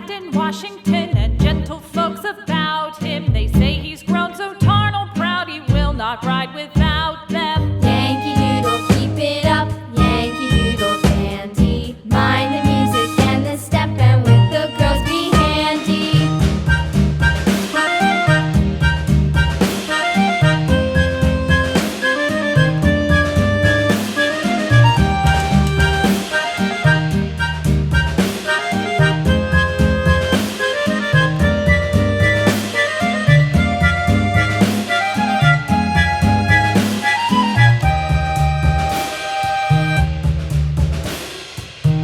hat in Washington, and gentle folks about him. They say he's grown so tarnal proud he will not ride without them. Yankee Doodle, keep it up, Yankee Doodle dandy. Mind the music and the step, and with the girls be handy.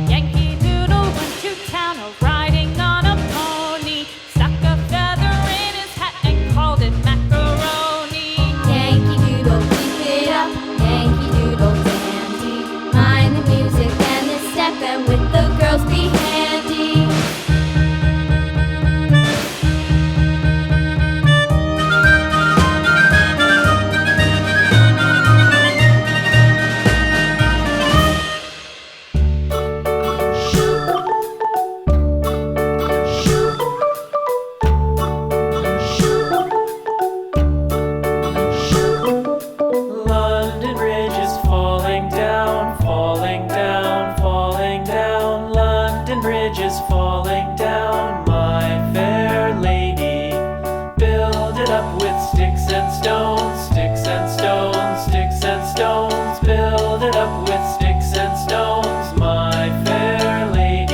Yankee Doodle went to town riding on a pony, stuck a feather in his hat and called it macaroni. Yankee Doodle, keep it up, Yankee Doodle dandy. Mind the music and the step, and with the girls be handy. London Bridge is falling down, falling down, falling down. London Bridge is falling down, my fair lady. Build it up with sticks and stones, sticks and stones, sticks and stones. Build it up with sticks and stones, my fair lady.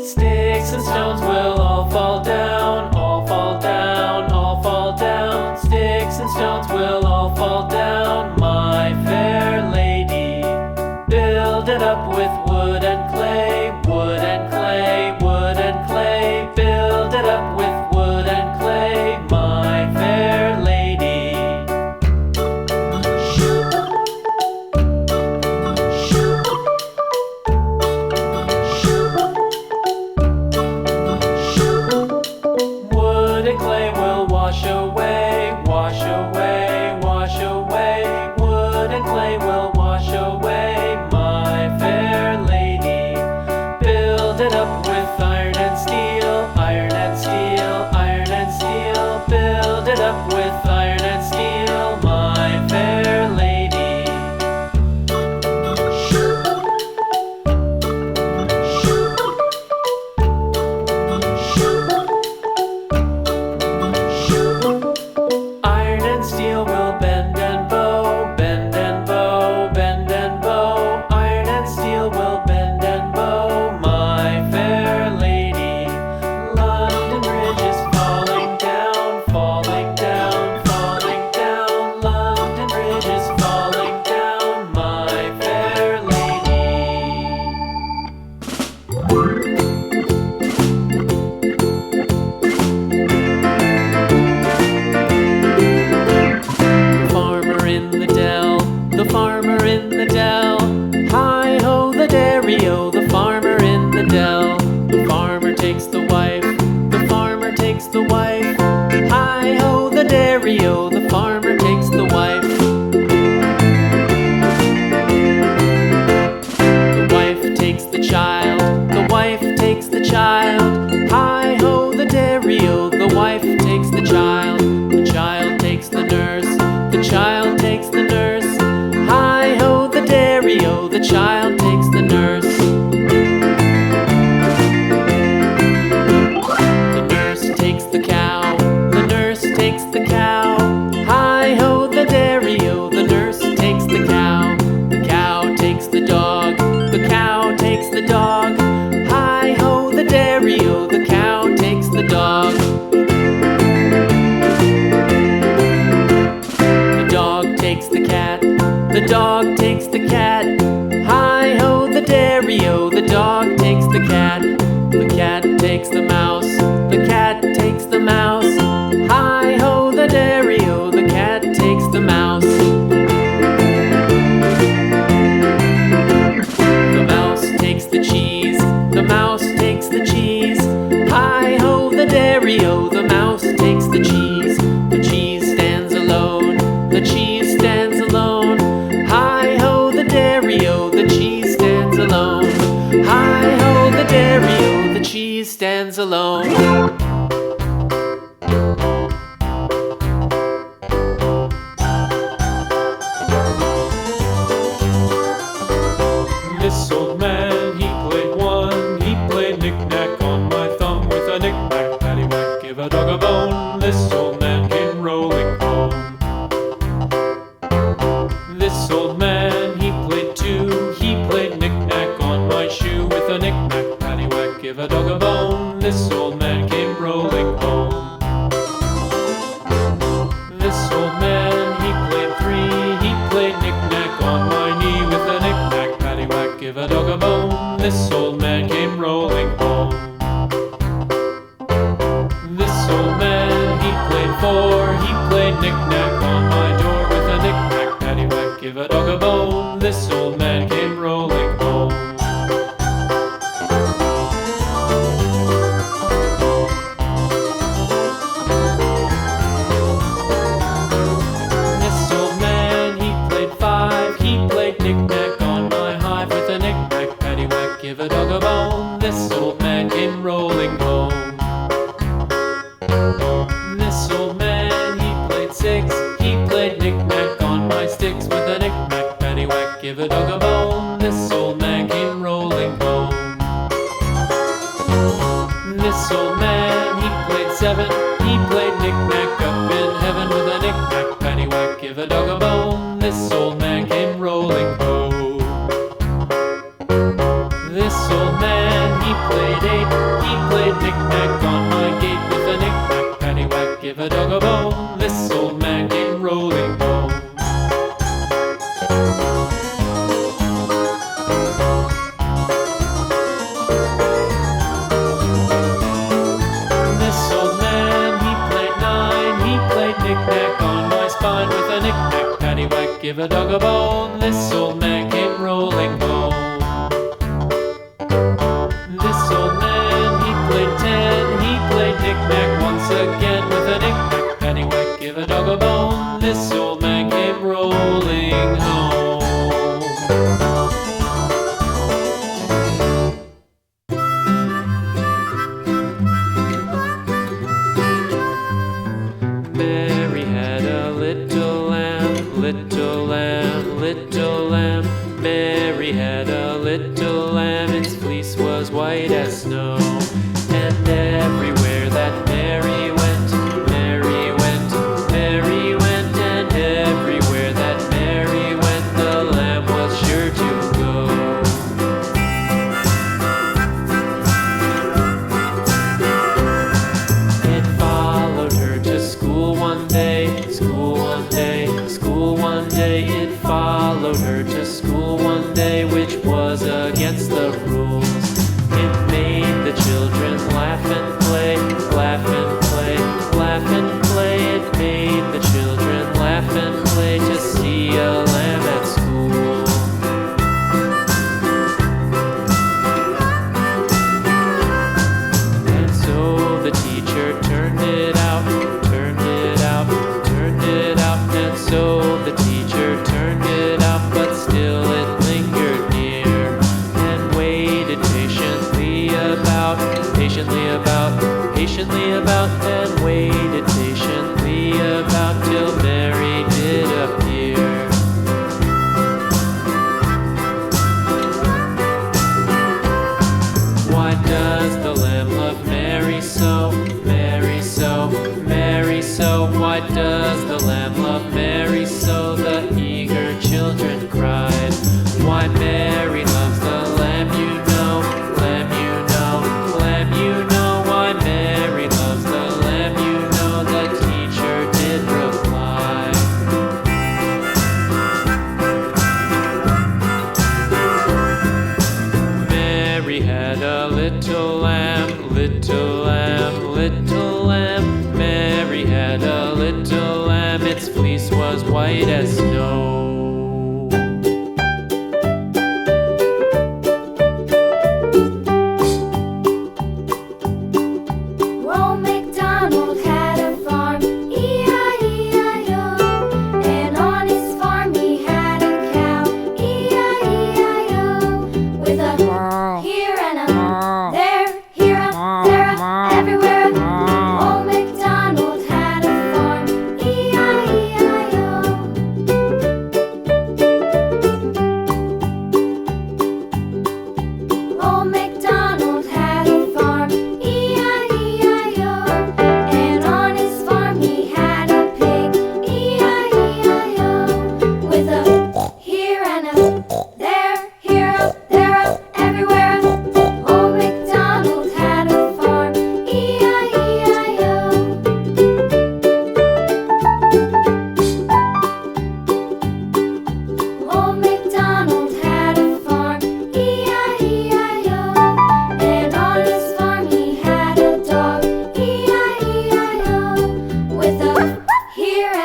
Sticks and stones will all fall down, all fall down, all fall down. Sticks and stones will all fall down, my fair lady. Build it up with wood and clay, wood and clay, wood and clay. Build it up with wood and clay, my fair lady. Wood and clay will wash away, wash away, wash away. Wood and clay will wash away, my fair lady. Build it up with iron and steel, iron and steel, iron and steel. Build it up with iron and steel, my fair lady. Iron and steel will bend and bow, bend and bow, bend and bow. Iron and steel will bend and bow, my fair lady. London Bridge is falling down, falling down, falling down. London Bridge is falling down, my fair lady. The farmer in the dell, the farmer in the dell. Hi ho the dairy-o, the farmer in the dell. The farmer takes the wife, the farmer takes the wife. Hi ho the dairy-o, the farmer takes the wife. The wife takes the child, the wife takes the child. Hi ho the dairy-o, the wife takes the child. The child takes the nurse, the child takes the nurse. Hi ho the dairy-o, the child takes the nurse. The nurse takes the cow, the nurse takes the cow. This old man came rolling home. This old man, he played three. He played knick-knack on my knee with a knick-knack, paddywhack, give a dog a bone. This old man came rolling home. This old man, he played four. He played knick-knack on my door with a knick-knack, paddywhack, give a dog a bone. This old man came rolling home. This old man, he played five. He played knick-knack on my hive with a knick-knack, paddywhack, give a dog a bone. This old man came rolling home. This old man, he played six. He played knick-knack on my sticks with a knick-knack, paddywhack, give a dog a bone. This old man came rolling home. This old man, he played seven. He played knick-knack up in heaven with a knick-knack, paddywhack, give a dog a bone. This old man came rolling home. This old man, he played eight. He played knick-knack on my gate with a knick-knack, paddywhack, give a dog a bone. This old man came rolling home. This old man, he played nine. He played knick-knack on my spine with a knick-knack, paddywhack, give a dog a bone. This old man came rolling home. This old man, he played ten. He played knick-knack once again with a knick-knack, paddywhack, give a dog a bone. This old man came rolling home. Mary had a little lamb, little lamb, little lamb. Mary had a little lamb, its fleece was white as snow. And everywhere that Mary went, Mary went, Mary went. And everywhere that Mary went, the lamb was sure to go. It followed her to school one day, school one day, school one day. It followed her to school one day, which was against the rules. It made the children laugh and play, laugh and play, laugh and play. It made the children laugh and play to see a lamb at school. And so the teacher turned it out, turned it out, turned it out. And so the teacher turned it out, but still it lingered near and waited patiently about, patiently about, patiently about, and waited patiently about till Mary did appear. Why does the lamb love Mary so, Mary so, Mary so? Why does the lamb love Mary so? The eager children cried. Why Mary loves the lamb, you know, lamb, you know, lamb, you know. Why Mary loves the lamb, you know, the teacher did reply. Mary had a little lamb, little lamb, little lamb. Mary had a little lamb, its fleece was white as snow. Old MacDonald had a farm, E-I-E-I-O. And on his farm he had a cow, E-I-E-I-O. With a here and a there, here a, there a, everywhere. Old MacDonald had a farm, E-I-E-I-O.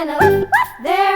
and a there